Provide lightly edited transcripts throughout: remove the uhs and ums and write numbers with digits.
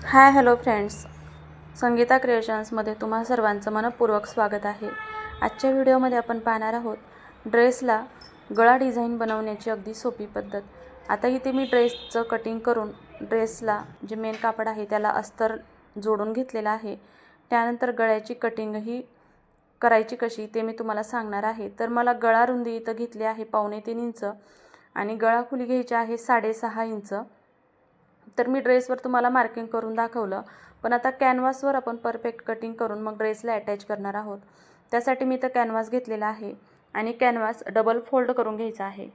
Hi hello friends, Sangeeta क्रिएशन्समध्ये तुम्हा सर्वांचं मनपूर्वक स्वागत आहे। आजच्या व्हिडिओमध्ये आपण पाहणार आहोत ड्रेसला गळा डिझाईन बनवण्याची अगदी सोपी पद्धत। आता इथे मी ड्रेसचं कटिंग करून ड्रेसला जे मेन कापड आहे त्याला अस्तर जोडून घेतलेला आहे। त्यानंतर गळ्याची कटिंगही करायची कशी ते मी तुम्हाला सांगणार आहे। तर मला गळा रुंदी इथं घेतली आहे 3.25 इंच आणि गळा खोली घ्यायची आहे 6.5 इंच। तर मी ड्रेसवर तुम्हाला मार्किंग करून दाखवलं, पण आता कॅनव्हासवर आपण परफेक्ट कटिंग करून मग ड्रेसला अटॅच करणार आहोत। त्यासाठी मी इथं कॅनव्हास घेतलेला आहे आणि कॅनव्हास डबल फोल्ड करून घ्यायचा आहे।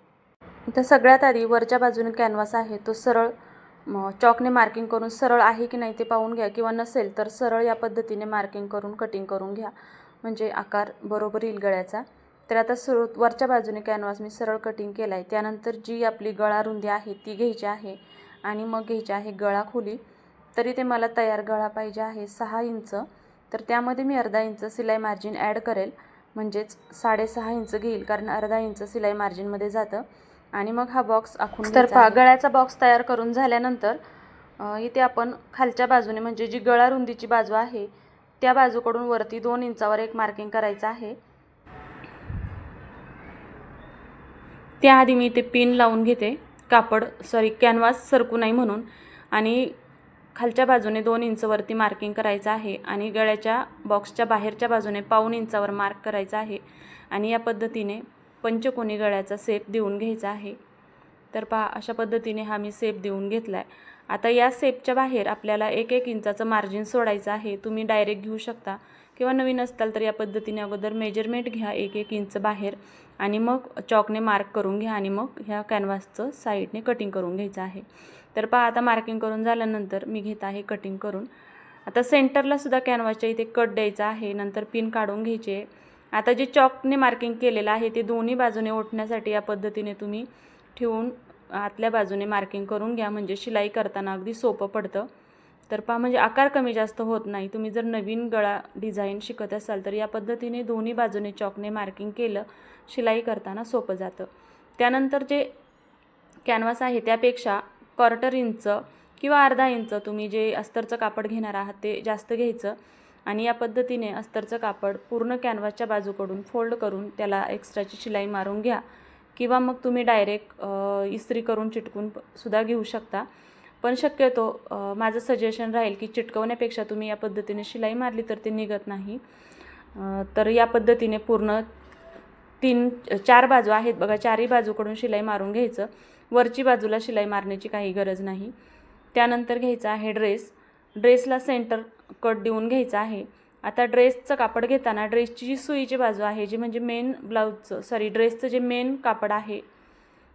इथं सगळ्यात आधी वरच्या बाजूने कॅनव्हास आहे तो सरळ चॉकने मार्किंग करून सरळ आहे की नाही ते पाहून घ्या, किंवा नसेल तर सरळ या पद्धतीने मार्किंग करून कटिंग करून घ्या, म्हणजे आकार बरोबर येईल गळ्याचा। तर आता वरच्या बाजूने कॅनव्हास मी सरळ कटिंग केला आहे। त्यानंतर जी आपली गळा रुंदी आहे ती घ्यायची आहे आणि मग घ्यायची आहे गळा खोली। तरी ते मला तयार गळा पाहिजे आहे 6 इंच, तर त्यामध्ये मी अर्धा इंच सिलाई मार्जिन ॲड करेल, म्हणजेच 6.5 इंच घेईल, कारण अर्धा इंच सिलाई मार्जिनमध्ये जातं। आणि मग हा बॉक्स आखून तर घ्यायचा। गळ्याचा बॉक्स तयार करून झाल्यानंतर इथे आपण खालच्या बाजूने म्हणजे जी गळा रुंदीची बाजू आहे त्या बाजूकडून वरती 2 इंचावर एक मार्किंग करायचं आहे। त्याआधी मी इथे पिन लावून घेते, कॅनव्हास सरकू नाही म्हणून, आणि खालच्या बाजूने 2 इंच वरती मार्किंग करायचं आहे आणि गळ्याच्या बॉक्सच्या बाहेरच्या बाजूने 1.25 इंचावर मार्क करायचं आहे आणि या पद्धतीने पंचकोनी गळ्याचा शेप देऊन घ्यायचा आहे। तर पहा, अशा पद्धतीने हा मी शेप देऊन घेतला आहे। आता या शेपच्या बाहेर आपल्याला 1-1 इंचाचं मार्जिन सोडायचं आहे। तुम्ही डायरेक्ट घेऊ शकता किंवा नवीन असताल तर या पद्धतीने अगोदर मेजरमेंट घ्या 1-1 इंच बाहेर आणि मग चॉकने मार्क करून घ्या आणि मग ह्या कॅनव्हासचं साईडने कटिंग करून घ्यायचं आहे। तर पहा, आता मार्किंग करून झाल्यानंतर मी घेत आहे कटिंग करून। आता सेंटरला सुद्धा कॅनव्हासच्या इथे कट द्यायचा आहे, नंतर पिन काढून घ्यायचे। आता जे चॉकने मार्किंग केलेलं आहे ते दोन्ही बाजूने ओढण्यासाठी या पद्धतीने तुम्ही ठेवून आतल्या बाजूने मार्किंग करून घ्या, म्हणजे शिलाई करताना अगदी सोपं पडतं। तर पहा, म्हणजे आकार कमी जास्त होत नाही। तुम्ही जर नवीन गळा डिझाईन शिकत असाल तर या पद्धतीने दोन्ही बाजूने चॉकने मार्किंग केलं, शिलाई करताना सोपं जातं। त्यानंतर जे कॅनव्हास आहे त्यापेक्षा 1/4 इंच किंवा अर्धा इंच तुम्ही जे अस्तरचं कापड घेणार आहात ते जास्त घ्यायचं आणि या पद्धतीने अस्तरचं कापड पूर्ण कॅनव्हासच्या बाजूकडून फोल्ड करून त्याला एक्स्ट्राची शिलाई मारून घ्या, किंवा मग तुम्ही डायरेक्ट इस्त्री करून चिटकून सुद्धा घेऊ शकता। पण शक्यतो माझं सजेशन राहील की चिटकवण्यापेक्षा तुम्ही या पद्धतीने शिलाई मारली तर ते निघत नाही। तर या पद्धतीने पूर्ण 3-4 बाजू आहेत बघा, चारही बाजूकडून शिलाई मारून घ्यायचं। वरची बाजूला शिलाई मारण्याची काही गरज नाही। त्यानंतर घ्यायचा आहे ड्रेसला सेंटर कट देऊन घ्यायचा आहे। आता ड्रेसचं कापड घेताना ड्रेसची जी सुईची बाजू आहे, जी म्हणजे ड्रेसचं जे मेन कापड आहे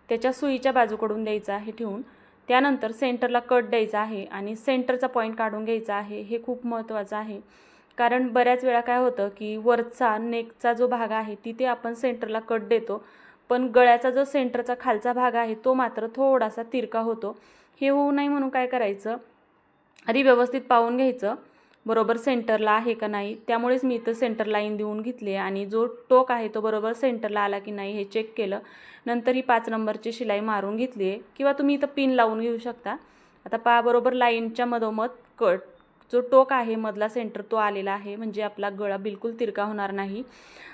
त्याच्या सुईच्या बाजूकडून द्यायचं आहे ठेवून। त्यानंतर सेंटरला कट द्यायचा आहे आणि सेंटरचा पॉईंट काढून घ्यायचा आहे। हे खूप महत्त्वाचं आहे, कारण बऱ्याच वेळा काय होतं की वरचा नेकचा जो भाग आहे तिथे आपण सेंटरला कट देतो, पण गळ्याचा जो सेंटरचा खालचा भाग आहे तो मात्र थोडासा तिरका होतो। हे होऊ नये म्हणून काय करायचं, आधी व्यवस्थित पाहून घ्यायचं बरोबर सेंटरला आहे का नाही। त्यामुळेच मी इथं सेंटर लाईन देऊन घेतली आहे आणि जो टोक आहे तो बरोबर सेंटरला आला की नाही हे चेक केलं। नंतर ही 5 नंबरची शिलाई मारून घेतली आहे, किंवा तुम्ही इथं पिन लावून घेऊ शकता। आता पहा, बरोबर लाईनच्या मधोमध जो टोक आहे मधला सेंटर तो आलेला आहे, म्हणजे आपला गळा बिलकुल तिरका होणार नाही।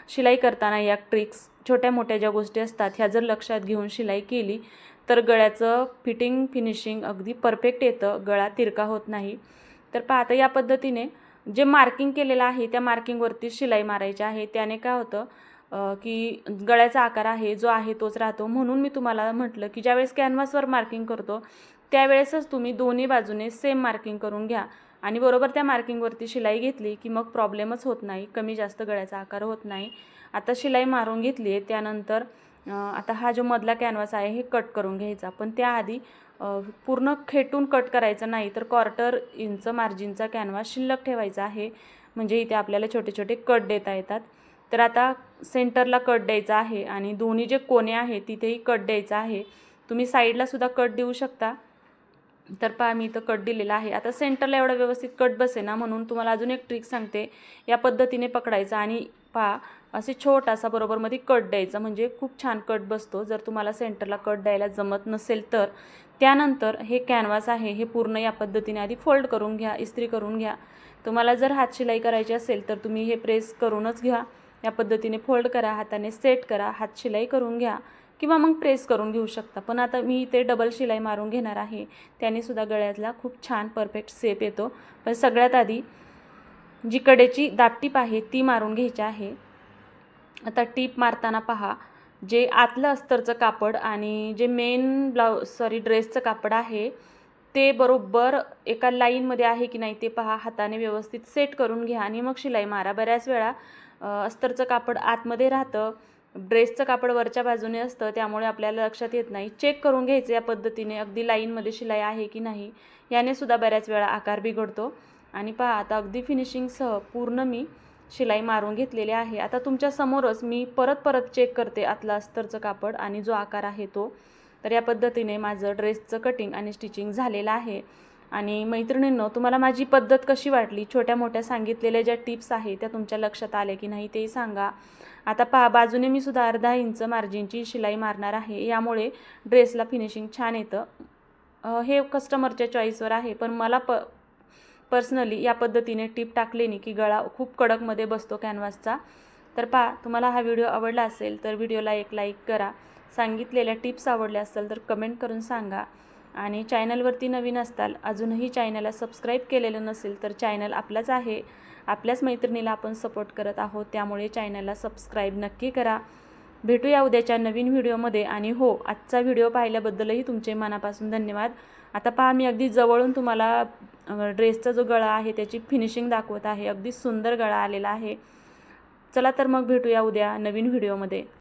शिलाई करताना या ट्रिक्स, छोट्या मोठ्या ज्या गोष्टी असतात ह्या जर लक्षात घेऊन शिलाई केली तर गळ्याचं फिनिशिंग अगदी परफेक्ट येतं, गळा तिरका होत नाही। तर पहा, आता या पद्धतीने जे मार्किंग केलेलं आहे त्या मार्किंगवरती शिलाई मारायची आहे। त्याने काय होतं की गळ्याचा आकार आहे जो आहे तोच राहतो। म्हणून मी तुम्हाला म्हटलं की ज्यावेळेस कॅनव्हासवर मार्किंग करतो त्यावेळेसच तुम्ही दोन्ही बाजूने सेम मार्किंग करून घ्या आणि बरोबर त्या मार्किंगवरती शिलाई घेतली की मग प्रॉब्लेमच होत नाही, कमी जास्त गळ्याचा आकार होत नाही। आता शिलाई मारून घेतली आहे, त्यानंतर आता हा जो मधला कॅनव्हास आहे हे कट करून घ्यायचा, पण त्याआधी पूर्ण खेटून कट करायचं नाही, तर 1/4 इंच मार्जिनचा कॅनव्हास शिल्लक ठेवायचा आहे, म्हणजे इथे आपल्याला छोटे छोटे कट देता येतात। तर आता सेंटरला कट द्यायचा आहे आणि दोन्ही जे कोने आहेत तिथेही कट द्यायचा आहे। तुम्ही साईडला सुद्धा कट देऊ शकता। तर पहा, मी इथं कट दिलेला आहे। आता सेंटरला एवढा व्यवस्थित कट बसे ना, म्हणून तुम्हाला अजून एक ट्रिक सांगते। या पद्धतीने पकडायचं आणि पहा असे छोटासा बरोबरमध्ये कट द्यायचा, म्हणजे खूप छान कट बसतो. जर तुम्हाला सेंटरला कट द्यायला जमत नसेल तर त्यानंतर हे कॅनव्हास आहे हे पूर्ण या पद्धतीने आधी फोल्ड करून घ्या, इस्त्री करून घ्या. तुम्हाला जर हात शिलाई करायची असेल तर तुम्ही हे प्रेस करूनच घ्या. या पद्धतीने फोल्ड करा, हाताने सेट करा, हात शिलाई करून घ्या किंवा मग प्रेस करून घेऊ शकता. पण आता मी इथे डबल शिलाई मारून घेणार आहे, त्याने सुद्धा गळ्यातला खूप छान परफेक्ट शेप येतो. पण सगळ्यात आधी जी कडेची दाबटीप आहे ती मारून घ्यायची आहे. आता टीप मारताना पहा, जे आतलं अस्तरचं कापड आणि जे मेन ड्रेसचं कापड आहे ते बरोबर एका लाईनमध्ये आहे की नाही ते पहा. हाताने व्यवस्थित सेट करून घ्या आणि मग शिलाई मारा. बऱ्याच वेळा अस्तरचं कापड आतमध्ये राहतं, ड्रेसचं कापड वरच्या बाजूने असतं, त्यामुळे आपल्याला लक्षात येत नाही. चेक करून घ्यायचं या पद्धतीने अगदी लाईनमध्ये शिलाई आहे की नाही. याने सुद्धा बऱ्याच वेळा आकार बिघडतो. आणि पहा आता अगदी फिनिशिंगसह पूर्ण मी शिलाई मारून घेतलेली आहे. आता तुमच्या समोरच मी परत चेक करते आतलं अस्तरचं कापड आणि जो आकार आहे तो. तर या पद्धतीने माझं ड्रेसचं कटिंग आणि स्टिचिंग झालेलं आहे. आणि मैत्रिणींनो, तुम्हाला माझी पद्धत कशी वाटली, छोट्या मोठ्या सांगितलेल्या ज्या टिप्स आहे त्या तुमच्या लक्षात आले की नाही तेही सांगा. आता पहा बाजूने मी सुद्धा अर्धा इंच मार्जिनची शिलाई मारणार आहे, यामुळे ड्रेसला फिनिशिंग छान येतं. हे कस्टमरच्या चॉईसवर आहे, पण मला पर्सनली या पद्धतीने टीप टाकलेनी की गळा खूप कडकमध्ये बसतो कॅनव्हासचा. तर पहा तुम्हाला हा व्हिडिओ आवडला असेल तर व्हिडिओला एक लाईक करा. सांगितलेल्या टिप्स आवडल्या असेल तर कमेंट करून सांगा. आणि चॅनलवरती नवीन असताल, अजूनही चॅनलला सबस्क्राईब केलेलं नसेल तर चॅनल आपलाच आहे, आपल्याच मैत्रिणीला आपण सपोर्ट करत आहोत, त्यामुळे चॅनलला सबस्क्राईब नक्की करा. भेटूया उद्याच्या नवीन व्हिडिओमध्ये. आणि हो, आजचा व्हिडिओ पाहिल्याबद्दलही तुमचे मनापासून धन्यवाद. आता पहा मी अगदी जवळून तुम्हाला ड्रेसचा जो गळा आहे त्याची फिनिशिंग दाखवत आहे. अगदी सुंदर गळा आलेला आहे. चला तर मग भेटूया उद्या नवीन व्हिडिओमध्ये.